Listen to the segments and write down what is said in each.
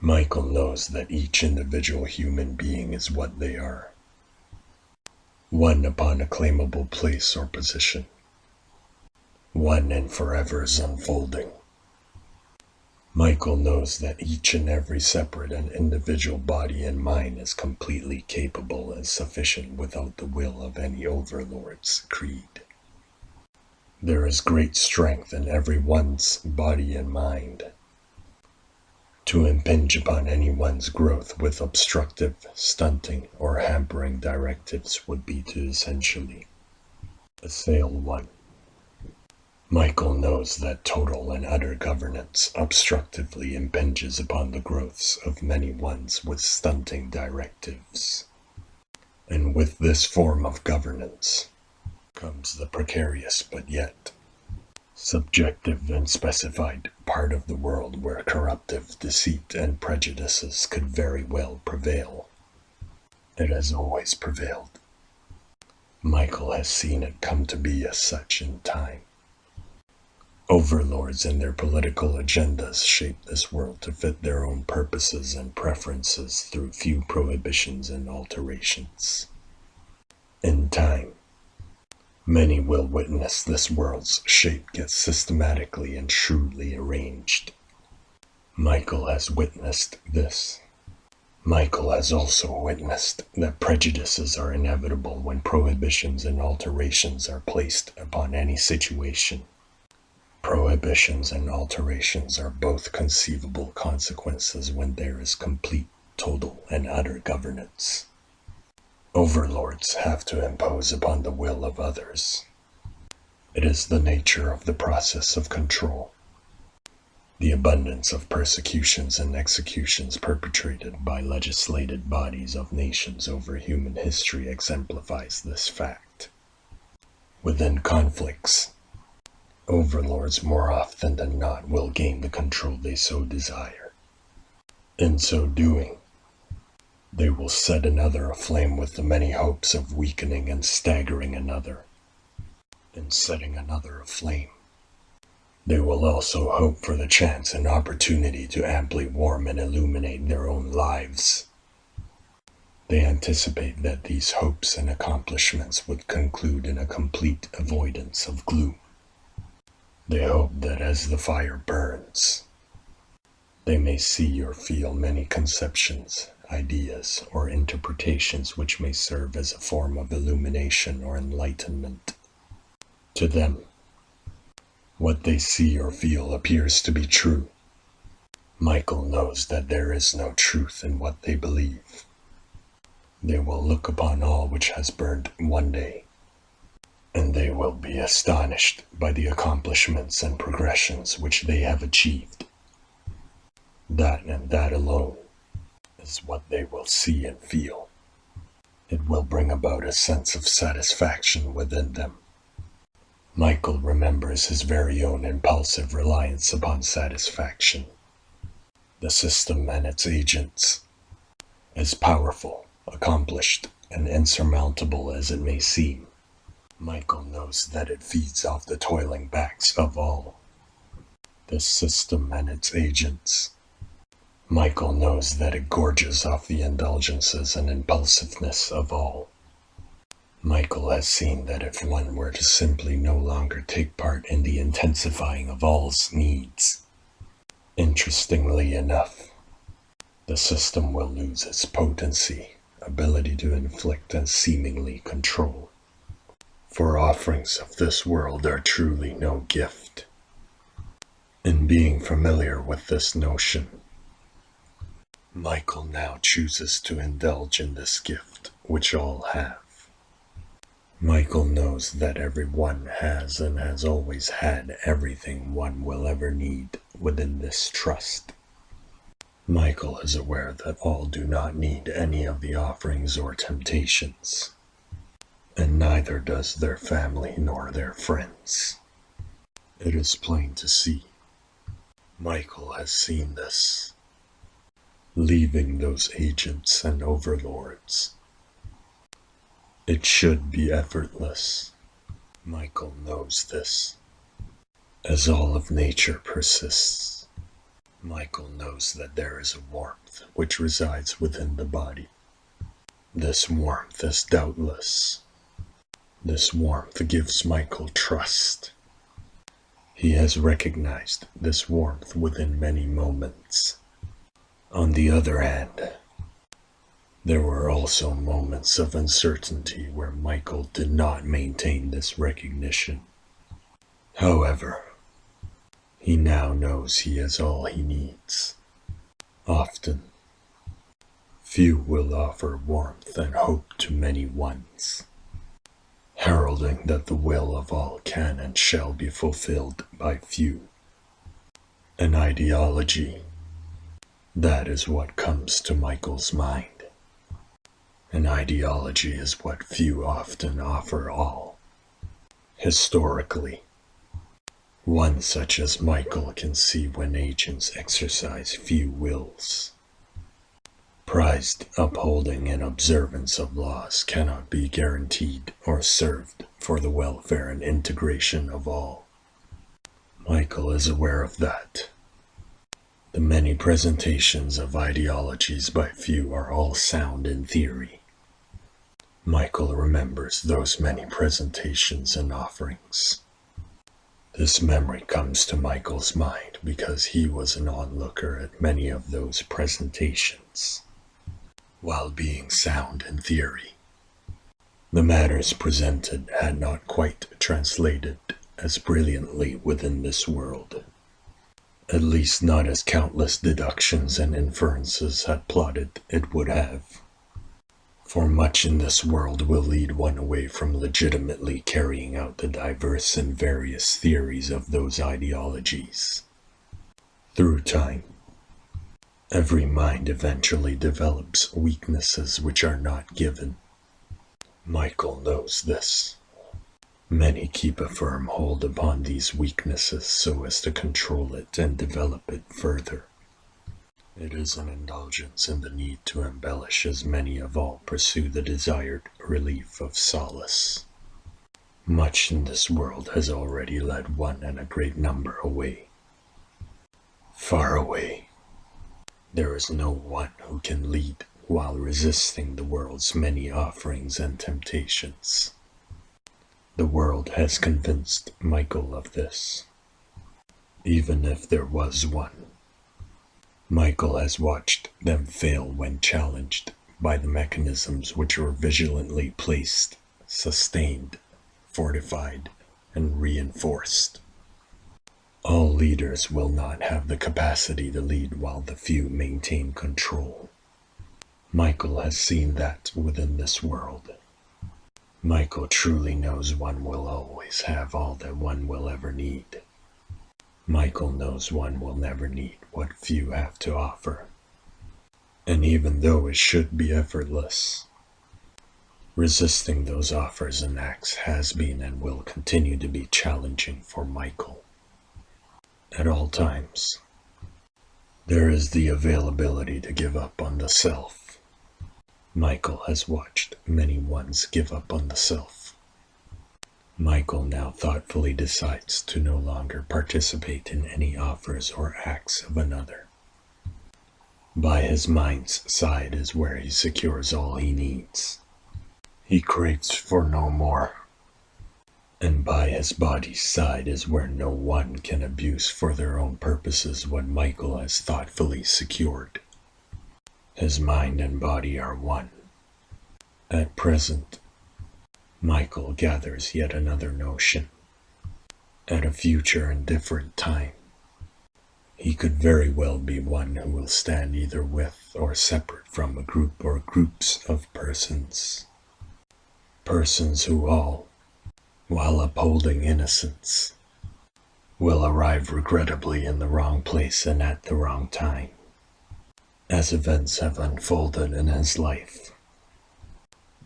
Michael knows that each individual human being is what they are, one upon a claimable place or position, one and forever's unfolding. Michael knows that each and every separate and individual body and mind is completely capable and sufficient without the will of any overlord's creed. There is great strength in everyone's body and mind. To impinge upon anyone's growth with obstructive, stunting, or hampering directives would be to essentially assail one. Michael knows that total and utter governance obstructively impinges upon the growths of many ones with stunting directives. And with this form of governance comes the precarious but yet subjective and specified part of the world where corruptive deceit and prejudices could very well prevail. It has always prevailed. Michael has seen it come to be as such in time. Overlords and their political agendas shape this world to fit their own purposes and preferences through few prohibitions and alterations. In time, many will witness this world's shape get systematically and shrewdly arranged. Michael has witnessed this. Michael has also witnessed that prejudices are inevitable when prohibitions and alterations are placed upon any situation. Prohibitions and alterations are both conceivable consequences when there is complete, total, and utter governance. Overlords have to impose upon the will of others. It is the nature of the process of control. The abundance of persecutions and executions perpetrated by legislated bodies of nations over human history exemplifies this fact. Within conflicts, overlords more often than not will gain the control they so desire. In so doing, they will set another aflame with the many hopes of weakening and staggering another. In setting another aflame, they will also hope for the chance and opportunity to amply warm and illuminate their own lives. They anticipate that these hopes and accomplishments would conclude in a complete avoidance of gloom. They hope that as the fire burns, they may see or feel many conceptions, ideas, or interpretations which may serve as a form of illumination or enlightenment. To them, what they see or feel appears to be true. Michael knows that there is no truth in what they believe. They will look upon all which has burned one day, and they will be astonished by the accomplishments and progressions which they have achieved. That and that alone is what they will see and feel. It will bring about a sense of satisfaction within them. Michael remembers his very own impulsive reliance upon satisfaction. The system and its agents, as powerful, accomplished, and insurmountable as it may seem, Michael knows that it feeds off the toiling backs of all. This system and its agents. Michael knows that it gorges off the indulgences and impulsiveness of all. Michael has seen that if one were to simply no longer take part in the intensifying of all's needs, interestingly enough, the system will lose its potency, ability to inflict and seemingly control. For offerings of this world are truly no gift. In being familiar with this notion, Michael now chooses to indulge in this gift which all have. Michael knows that everyone has and has always had everything one will ever need within this trust. Michael is aware that all do not need any of the offerings or temptations, and neither does their family nor their friends. It is plain to see. Michael has seen this. Leaving those agents and overlords, it should be effortless. Michael knows this. As all of nature persists, Michael knows that there is a warmth which resides within the body. This warmth is doubtless. This warmth gives Michael trust. He has recognized this warmth within many moments. On the other hand, there were also moments of uncertainty where Michael did not maintain this recognition. However, he now knows he has all he needs. Often, few will offer warmth and hope to many ones, heralding that the will of all can and shall be fulfilled by few. An ideology, that is what comes to Michael's mind. An ideology is what few often offer all. Historically, one such as Michael can see when agents exercise few wills. Prized upholding and observance of laws cannot be guaranteed or served for the welfare and integration of all. Michael is aware of that. The many presentations of ideologies by few are all sound in theory. Michael remembers those many presentations and offerings. This memory comes to Michael's mind because he was an onlooker at many of those presentations. While being sound in theory, the matters presented had not quite translated as brilliantly within this world, at least not as countless deductions and inferences had plotted it would have. For much in this world will lead one away from legitimately carrying out the diverse and various theories of those ideologies. Through time, every mind eventually develops weaknesses which are not given. Michael knows this. Many keep a firm hold upon these weaknesses so as to control it and develop it further. It is an indulgence in the need to embellish as many of all pursue the desired relief of solace. Much in this world has already led one and a great number away. Far away. There is no one who can lead while resisting the world's many offerings and temptations. The world has convinced Michael of this. Even if there was one, Michael has watched them fail when challenged by the mechanisms which were vigilantly placed, sustained, fortified, and reinforced. All leaders will not have the capacity to lead while the few maintain control. Michael has seen that within this world. Michael truly knows one will always have all that one will ever need. Michael knows one will never need what few have to offer. And even though it should be effortless, resisting those offers and acts has been and will continue to be challenging for Michael. At all times, there is the availability to give up on the self. Michael has watched many ones give up on the self. Michael now thoughtfully decides to no longer participate in any offers or acts of another. By his mind's side is where he secures all he needs. He craves for no more. And by his body's side is where no one can abuse for their own purposes what Michael has thoughtfully secured. His mind and body are one. At present, Michael gathers yet another notion. At a future and different time, he could very well be one who will stand either with or separate from a group or groups of persons. Persons who all, while upholding innocence, will arrive regrettably in the wrong place and at the wrong time, as events have unfolded in his life.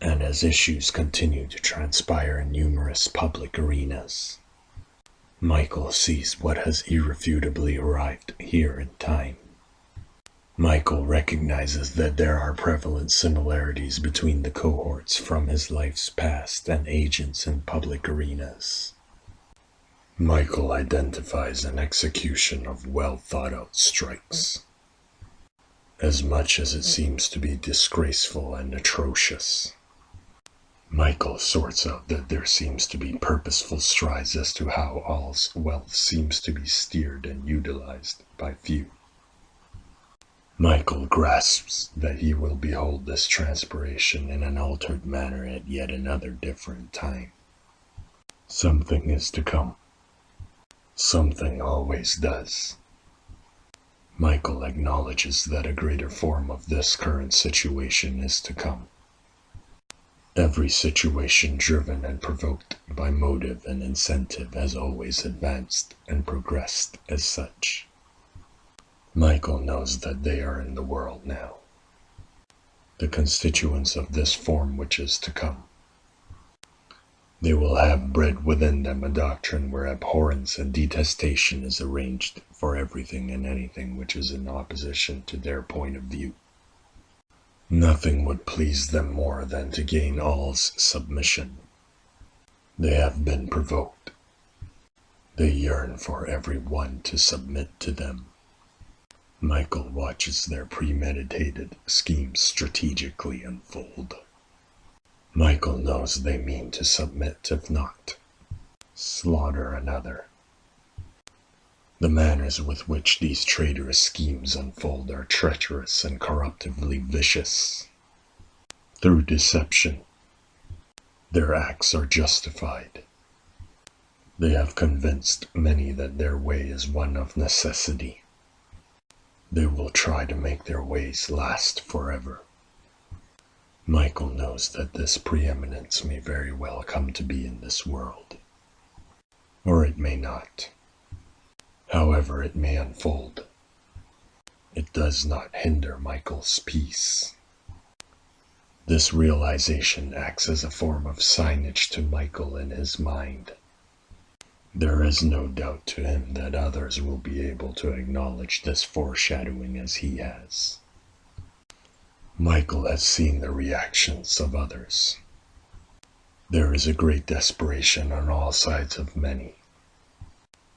And as issues continue to transpire in numerous public arenas, Michael sees what has irrefutably arrived here in time. Michael recognizes that there are prevalent similarities between the cohorts from his life's past and agents in public arenas. Michael identifies an execution of well-thought-out strikes, as much as it seems to be disgraceful and atrocious. Michael sorts out that there seems to be purposeful strides as to how all's wealth seems to be steered and utilized by few. Michael grasps that he will behold this transpiration in an altered manner at yet another different time. Something is to come. Something always does. Michael acknowledges that a greater form of this current situation is to come. Every situation driven and provoked by motive and incentive has always advanced and progressed as such. Michael knows that they are in the world now, the constituents of this form which is to come. They will have bred within them a doctrine where abhorrence and detestation is arranged for everything and anything which is in opposition to their point of view. Nothing would please them more than to gain all's submission. They have been provoked. They yearn for every one to submit to them. Michael watches their premeditated schemes strategically unfold. Michael knows they mean to submit, if not, slaughter another. The manners with which these traitorous schemes unfold are treacherous and corruptively vicious. Through deception, their acts are justified. They have convinced many that their way is one of necessity. They will try to make their ways last forever. Michael knows that this preeminence may very well come to be in this world, or it may not. However it may unfold, it does not hinder Michael's peace. This realization acts as a form of signage to Michael in his mind. There is no doubt to him that others will be able to acknowledge this foreshadowing as he has. Michael has seen the reactions of others. There is a great desperation on all sides of many.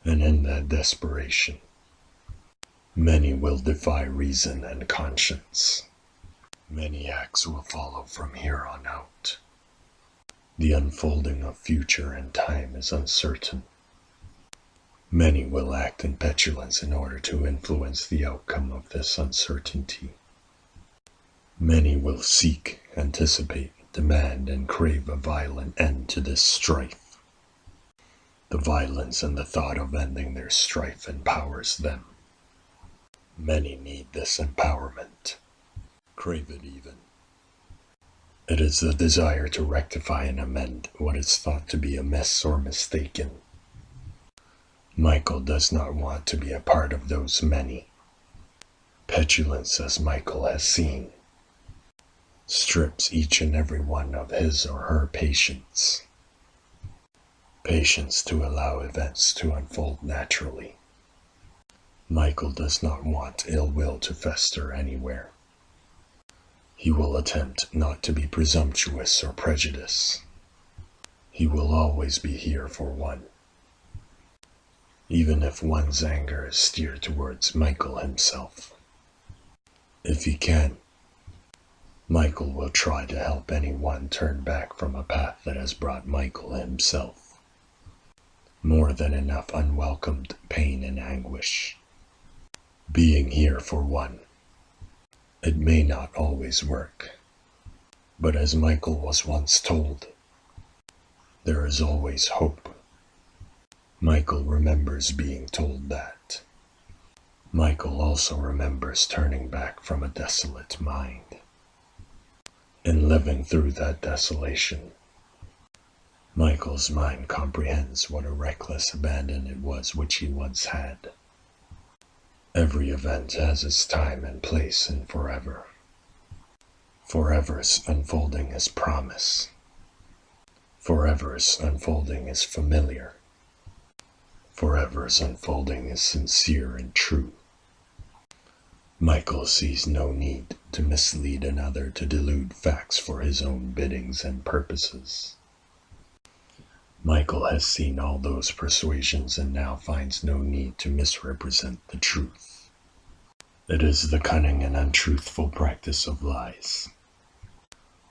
And in that desperation, many will defy reason and conscience. Many acts will follow from here on out. The unfolding of future and time is uncertain. Many will act in petulance in order to influence the outcome of this uncertainty. Many will seek, anticipate, demand, and crave a violent end to this strife. The violence and the thought of ending their strife empowers them. Many need this empowerment, crave it even. It is the desire to rectify and amend what is thought to be amiss or mistaken. Michael does not want to be a part of those many. Petulance, as Michael has seen, strips each and every one of his or her patience. Patience to allow events to unfold naturally. Michael does not want ill will to fester anywhere. He will attempt not to be presumptuous or prejudiced. He will always be here for one. Even if one's anger is steered towards Michael himself. If he can, Michael will try to help anyone turn back from a path that has brought Michael himself more than enough unwelcomed pain and anguish. Being here for one, it may not always work, but as Michael was once told, there is always hope. Michael remembers being told that. Michael also remembers turning back from a desolate mind and living through that desolation. Michael's mind comprehends what a reckless abandon it was which he once had. Every event has its time and place in forever. Forever's unfolding is promise. Forever's unfolding is familiar. Forever's unfolding is sincere and true. Michael sees no need to mislead another to delude facts for his own biddings and purposes. Michael has seen all those persuasions and now finds no need to misrepresent the truth. It is the cunning and untruthful practice of lies.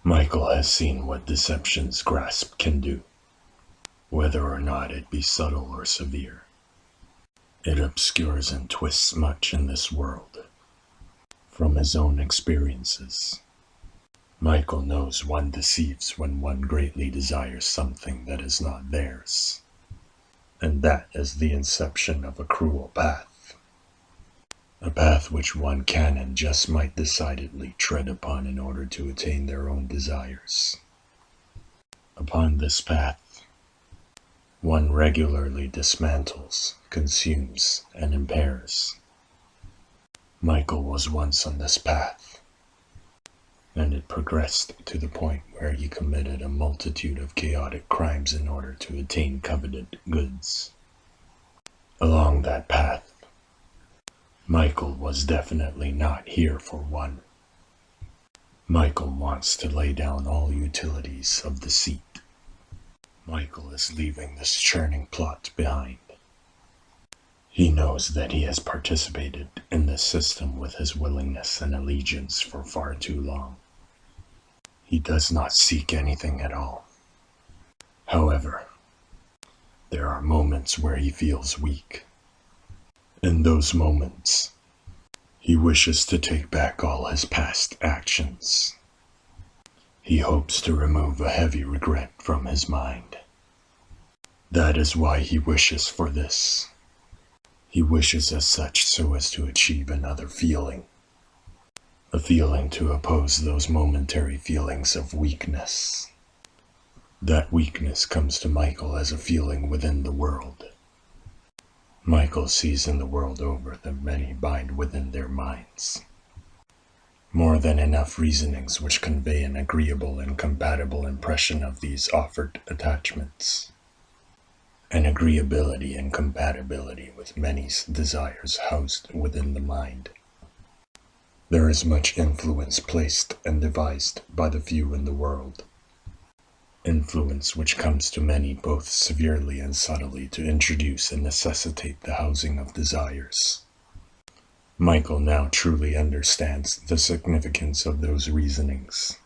Michael has seen what deception's grasp can do, whether or not it be subtle or severe. It obscures and twists much in this world. From his own experiences, Michael knows one deceives when one greatly desires something that is not theirs, and that is the inception of a cruel path, a path which one can and just might decidedly tread upon in order to attain their own desires. Upon this path, one regularly dismantles, consumes, and impairs. Michael was once on this path, and it progressed to the point where he committed a multitude of chaotic crimes in order to attain coveted goods. Along that path, Michael was definitely not here for one. Michael wants to lay down all utilities of deceit. Michael is leaving this churning plot behind. He knows that he has participated in this system with his willingness and allegiance for far too long. He does not seek anything at all. However, there are moments where he feels weak. In those moments, he wishes to take back all his past actions. He hopes to remove a heavy regret from his mind. That is why he wishes for this. He wishes as such so as to achieve another feeling, a feeling to oppose those momentary feelings of weakness. That weakness comes to Michael as a feeling within the world. Michael sees in the world over that many bind within their minds more than enough reasonings which convey an agreeable and compatible impression of these offered attachments. An agreeability and compatibility with many desires housed within the mind. There is much influence placed and devised by the few in the world. Influence which comes to many both severely and subtly to introduce and necessitate the housing of desires. Michael now truly understands the significance of those reasonings.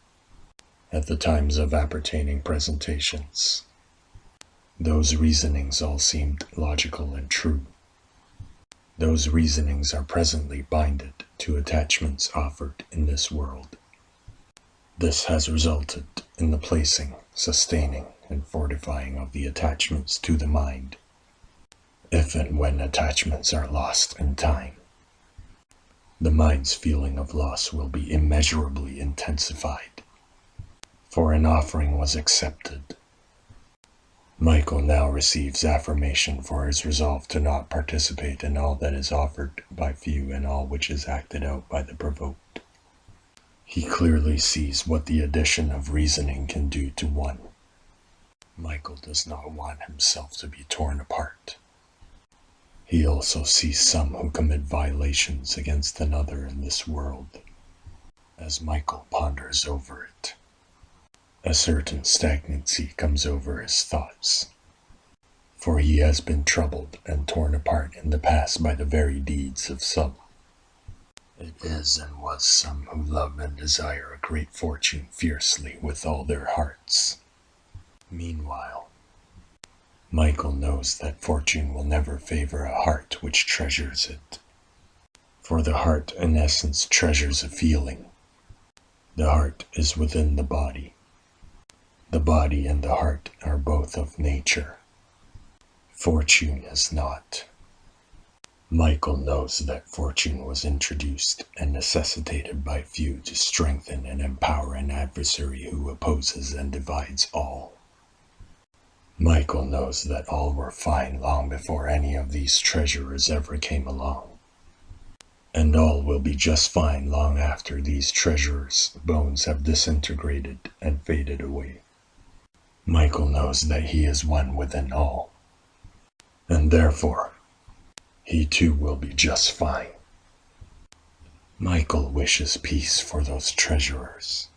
At the times of appertaining presentations, those reasonings all seemed logical and true. Those reasonings are presently binded to attachments offered in this world. This has resulted in the placing, sustaining, and fortifying of the attachments to the mind. If and when attachments are lost in time, the mind's feeling of loss will be immeasurably intensified, for an offering was accepted. Michael now receives affirmation for his resolve to not participate in all that is offered by few and all which is acted out by the provoked. He clearly sees what the addition of reasoning can do to one. Michael does not want himself to be torn apart. He also sees some who commit violations against another in this world. As Michael ponders over it, a certain stagnancy comes over his thoughts, for he has been troubled and torn apart in the past by the very deeds of some. It is and was some who love and desire a great fortune fiercely with all their hearts. Meanwhile, Michael knows that fortune will never favor a heart which treasures it. For the heart, in essence, treasures a feeling. The heart is within the body. The body and the heart are both of nature. Fortune is not. Michael knows that fortune was introduced and necessitated by few to strengthen and empower an adversary who opposes and divides all. Michael knows that all were fine long before any of these treasurers ever came along, and all will be just fine long after these treasurers' bones have disintegrated and faded away. Michael knows that he is one within all, and therefore, he too will be just fine. Michael wishes peace for those treasurers.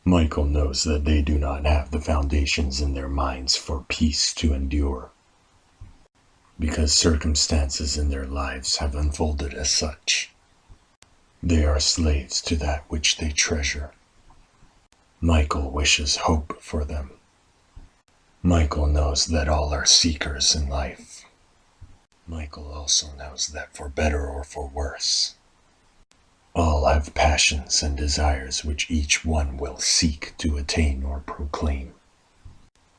Michael knows that they do not have the foundations in their minds for peace to endure, because circumstances in their lives have unfolded as such. They are slaves to that which they treasure. Michael wishes hope for them. Michael knows that all are seekers in life. Michael also knows that for better or for worse, all have passions and desires which each one will seek to attain or proclaim.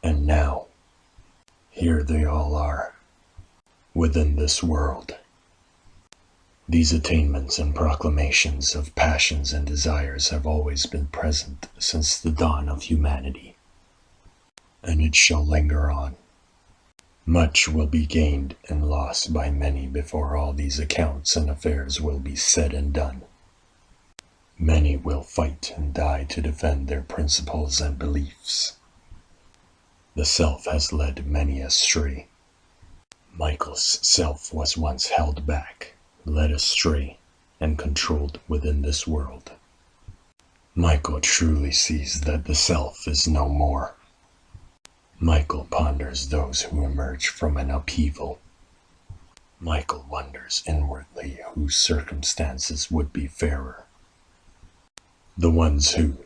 And now, here they all are, within this world. These attainments and proclamations of passions and desires have always been present since the dawn of humanity, and it shall linger on. Much will be gained and lost by many before all these accounts and affairs will be said and done. Many will fight and die to defend their principles and beliefs. The self has led many astray. Michael's self was once held back, led astray, and controlled within this world. Michael truly sees that the self is no more. Michael ponders those who emerge from an upheaval. Michael wonders inwardly whose circumstances would be fairer. The ones who,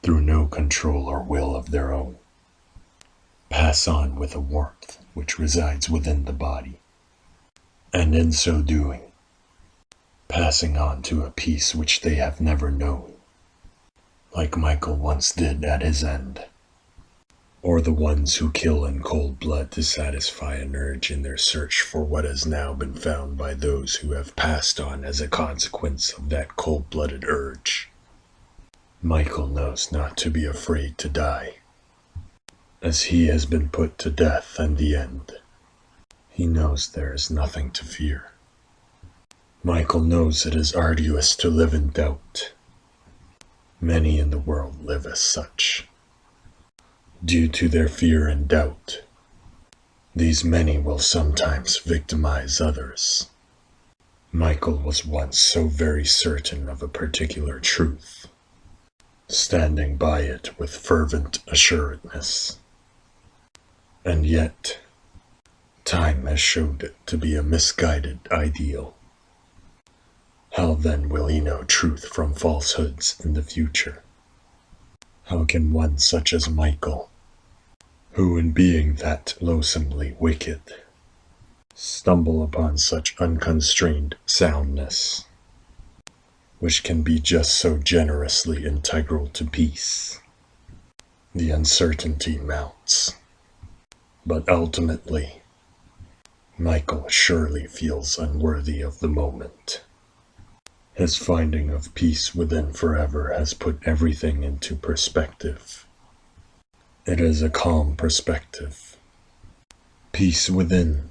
through no control or will of their own, pass on with a warmth which resides within the body, and in so doing, passing on to a peace which they have never known, like Michael once did at his end. Or the ones who kill in cold blood to satisfy an urge in their search for what has now been found by those who have passed on as a consequence of that cold-blooded urge. Michael knows not to be afraid to die, as he has been put to death in the end. He knows there is nothing to fear. Michael knows it is arduous to live in doubt. Many in the world live as such. Due to their fear and doubt, these many will sometimes victimize others. Michael was once so very certain of a particular truth, standing by it with fervent assuredness. And yet, time has showed it to be a misguided ideal. How then will he know truth from falsehoods in the future? How can one such as Michael, who in being that loathsomely wicked, stumble upon such unconstrained soundness, which can be just so generously integral to peace? The uncertainty mounts, but ultimately, Michael surely feels unworthy of the moment. His finding of peace within forever has put everything into perspective. It is a calm perspective. Peace within.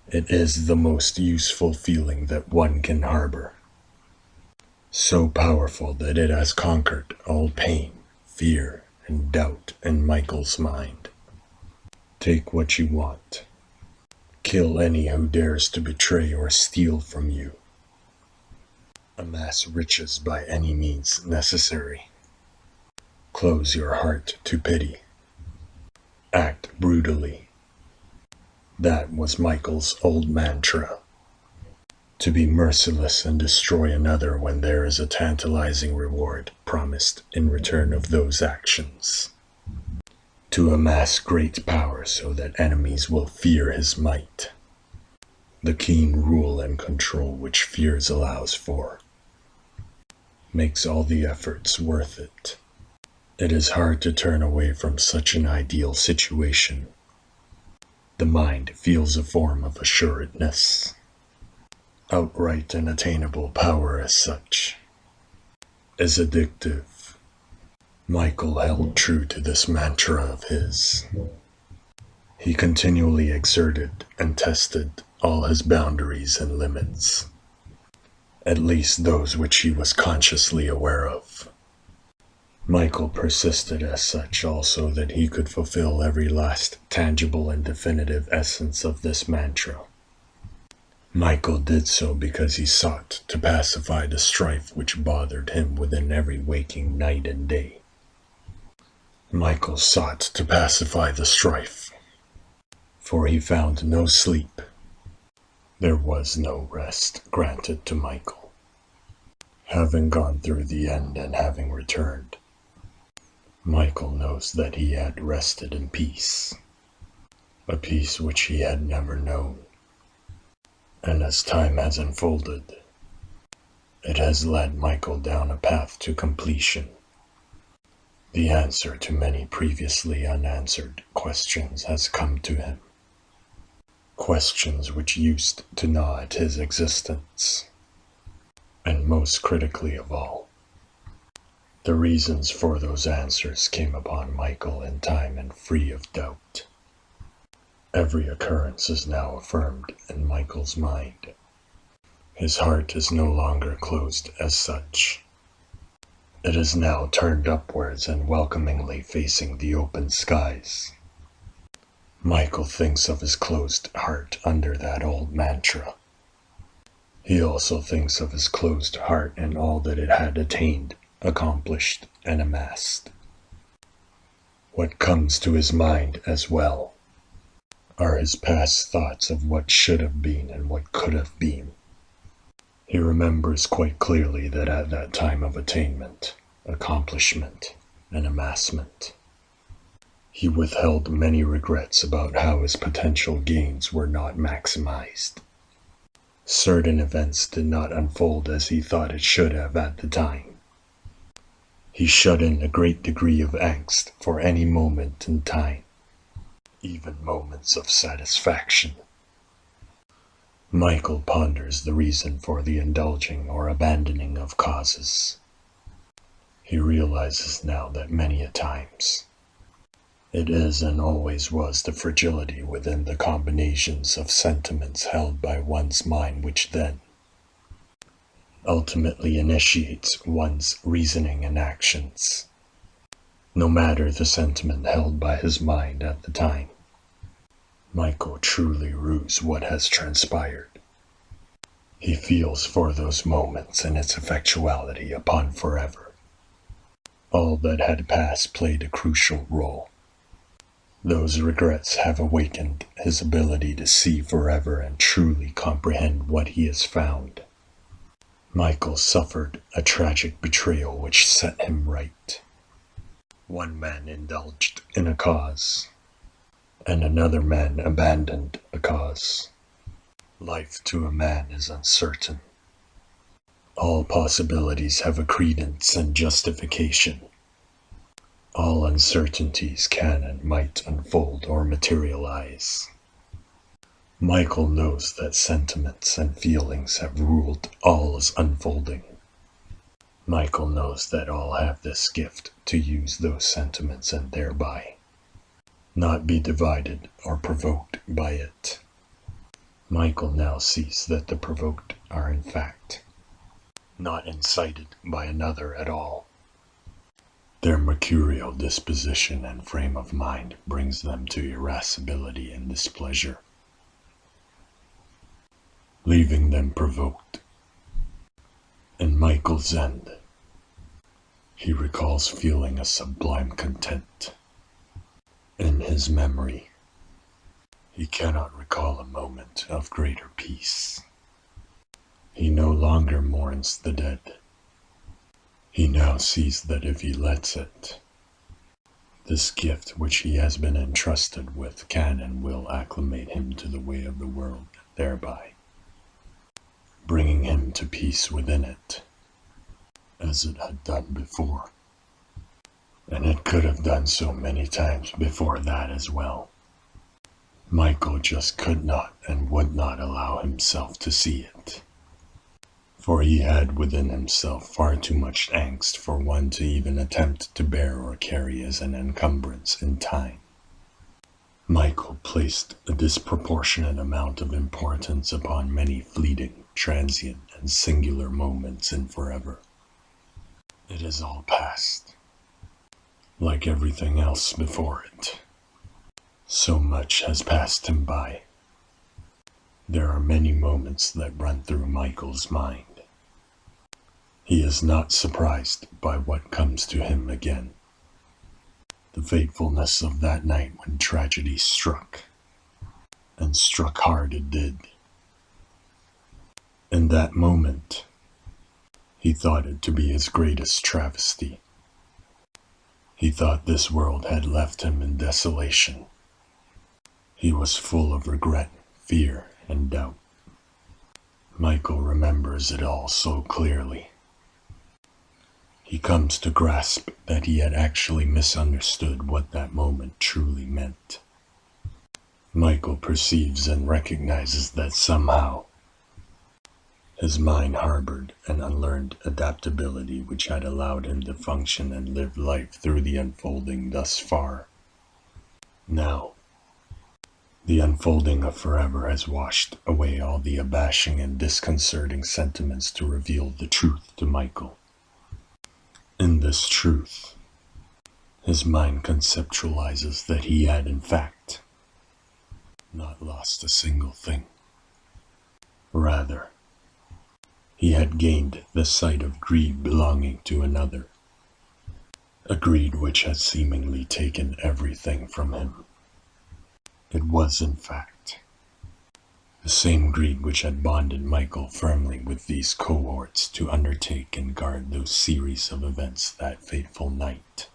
It is the most useful feeling that one can harbor. So powerful that it has conquered all pain, fear, and doubt in Michael's mind. Take what you want. Kill any who dares to betray or steal from you. Amass riches by any means necessary. Close your heart to pity. Act brutally. That was Michael's old mantra. To be merciless and destroy another when there is a tantalizing reward promised in return of those actions. To amass great power so that enemies will fear his might. The keen rule and control which fears allows for makes all the efforts worth it. It is hard to turn away from such an ideal situation. The mind feels a form of assuredness, outright and attainable power as such, is addictive. Michael held true to this mantra of his. He continually exerted and tested all his boundaries and limits, at least those which he was consciously aware of. Michael persisted as such also that he could fulfill every last tangible and definitive essence of this mantra. Michael did so because he sought to pacify the strife which bothered him within every waking night and day. Michael sought to pacify the strife, for he found no sleep. There was no rest granted to Michael. Having gone through the end and having returned, Michael knows that he had rested in peace, a peace which he had never known. And as time has unfolded, it has led Michael down a path to completion. The answer to many previously unanswered questions has come to him. Questions which used to gnaw at his existence. And most critically of all, the reasons for those answers came upon Michael in time and free of doubt. Every occurrence is now affirmed in Michael's mind. His heart is no longer closed as such. It is now turned upwards and welcomingly facing the open skies. Michael thinks of his closed heart under that old mantra. He also thinks of his closed heart and all that it had attained, accomplished, and amassed. What comes to his mind as well are his past thoughts of what should have been and what could have been. He remembers quite clearly that at that time of attainment, accomplishment, and amassment, he withheld many regrets about how his potential gains were not maximized. Certain events did not unfold as he thought it should have at the time. He shut in a great degree of angst for any moment in time, even moments of satisfaction. Michael ponders the reason for the indulging or abandoning of causes. He realizes now that many a times it is and always was the fragility within the combinations of sentiments held by one's mind which then ultimately initiates one's reasoning and actions. No matter the sentiment held by his mind at the time, Michael truly rues what has transpired. He feels for those moments and its effectuality upon forever. All that had passed played a crucial role. Those regrets have awakened his ability to see forever and truly comprehend what he has found. Michael suffered a tragic betrayal which set him right. One man indulged in a cause, and another man abandoned a cause. Life to a man is uncertain. All possibilities have a credence and justification. All uncertainties can and might unfold or materialize. Michael knows that sentiments and feelings have ruled all his unfolding. Michael knows that all have this gift to use those sentiments and thereby not be divided or provoked by it. Michael now sees that the provoked are in fact not incited by another at all. Their mercurial disposition and frame of mind brings them to irascibility and displeasure, leaving them provoked. In Michael's end, he recalls feeling a sublime content. In his memory, he cannot recall a moment of greater peace. He no longer mourns the dead. He now sees that if he lets it, this gift which he has been entrusted with can and will acclimate him to the way of the world, thereby bringing him to peace within it, as it had done before. And it could have done so many times before that as well. Michael just could not and would not allow himself to see it, for he had within himself far too much angst for one to even attempt to bear or carry as an encumbrance in time. Michael placed a disproportionate amount of importance upon many fleeting, transient, and singular moments in forever. It is all past. Like everything else before it, so much has passed him by. There are many moments that run through Michael's mind. He is not surprised by what comes to him again. The fatefulness of that night when tragedy struck, and struck hard it did. In that moment, he thought it to be his greatest travesty. He thought this world had left him in desolation. He was full of regret, fear, and doubt. Michael remembers it all so clearly. He comes to grasp that he had actually misunderstood what that moment truly meant. Michael perceives and recognizes that somehow his mind harbored an unlearned adaptability which had allowed him to function and live life through the unfolding thus far. Now, the unfolding of forever has washed away all the abashing and disconcerting sentiments to reveal the truth to Michael. In this truth, his mind conceptualizes that he had in fact not lost a single thing. Rather, he had gained the sight of greed belonging to another, a greed which had seemingly taken everything from him. It was, in fact, the same greed which had bonded Michael firmly with these cohorts to undertake and guard those series of events that fateful night.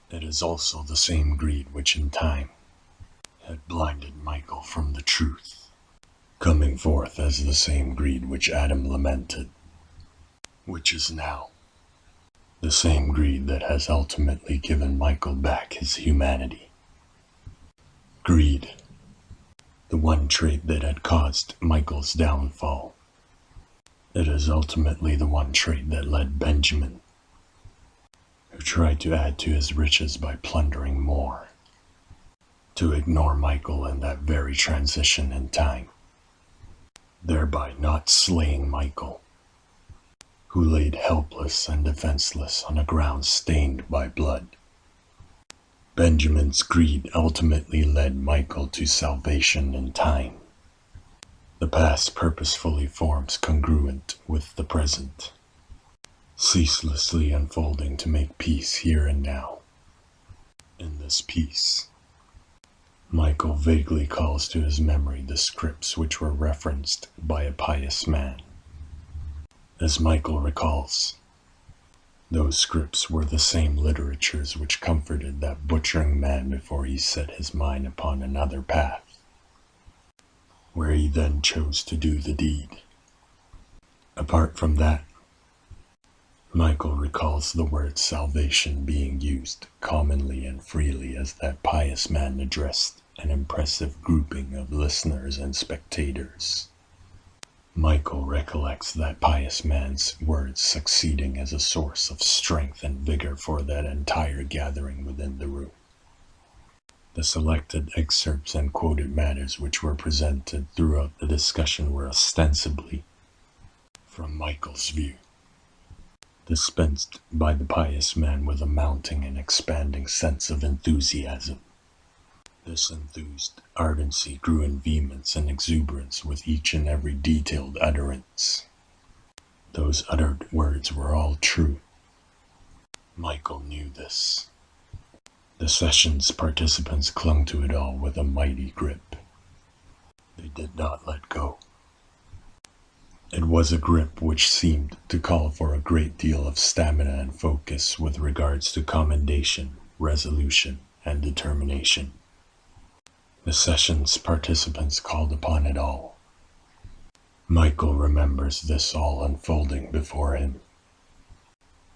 It is also the same greed which in time had blinded Michael from the truth, coming forth as the same greed which Adam lamented, which is now the same greed that has ultimately given Michael back his humanity. Greed, the one trait that had caused Michael's downfall. It is ultimately the one trait that led Benjamin, who tried to add to his riches by plundering more, to ignore Michael in that very transition in time, thereby not slaying Michael, who laid helpless and defenseless on a ground stained by blood. Benjamin's greed ultimately led Michael to salvation in time. The past purposefully forms congruent with the present, ceaselessly unfolding to make peace here and now. In this peace, Michael vaguely calls to his memory the scripts which were referenced by a pious man. As Michael recalls, those scripts were the same literatures which comforted that butchering man before he set his mind upon another path, where he then chose to do the deed. Apart from that, Michael recalls the word salvation being used commonly and freely as that pious man addressed an impressive grouping of listeners and spectators. Michael recollects that pious man's words succeeding as a source of strength and vigor for that entire gathering within the room. The selected excerpts and quoted matters which were presented throughout the discussion were ostensibly, from Michael's view, dispensed by the pious man with a mounting and expanding sense of enthusiasm. This enthused ardency grew in vehemence and exuberance with each and every detailed utterance. Those uttered words were all true. Michael knew this. The session's participants clung to it all with a mighty grip. They did not let go. It was a grip which seemed to call for a great deal of stamina and focus with regards to commendation, resolution, and determination. The session's participants called upon it all. Michael remembers this all unfolding before him.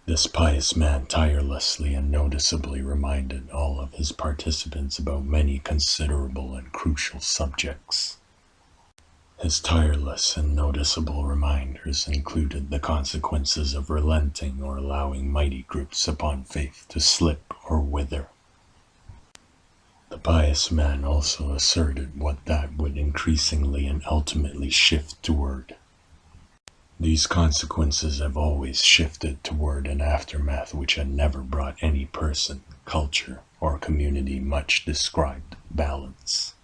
This pious man tirelessly and noticeably reminded all of his participants about many considerable and crucial subjects. His tireless and noticeable reminders included the consequences of relenting or allowing mighty groups upon faith to slip or wither. The pious man also asserted what that would increasingly and ultimately shift toward. These consequences have always shifted toward an aftermath which had never brought any person, culture, or community much described balance.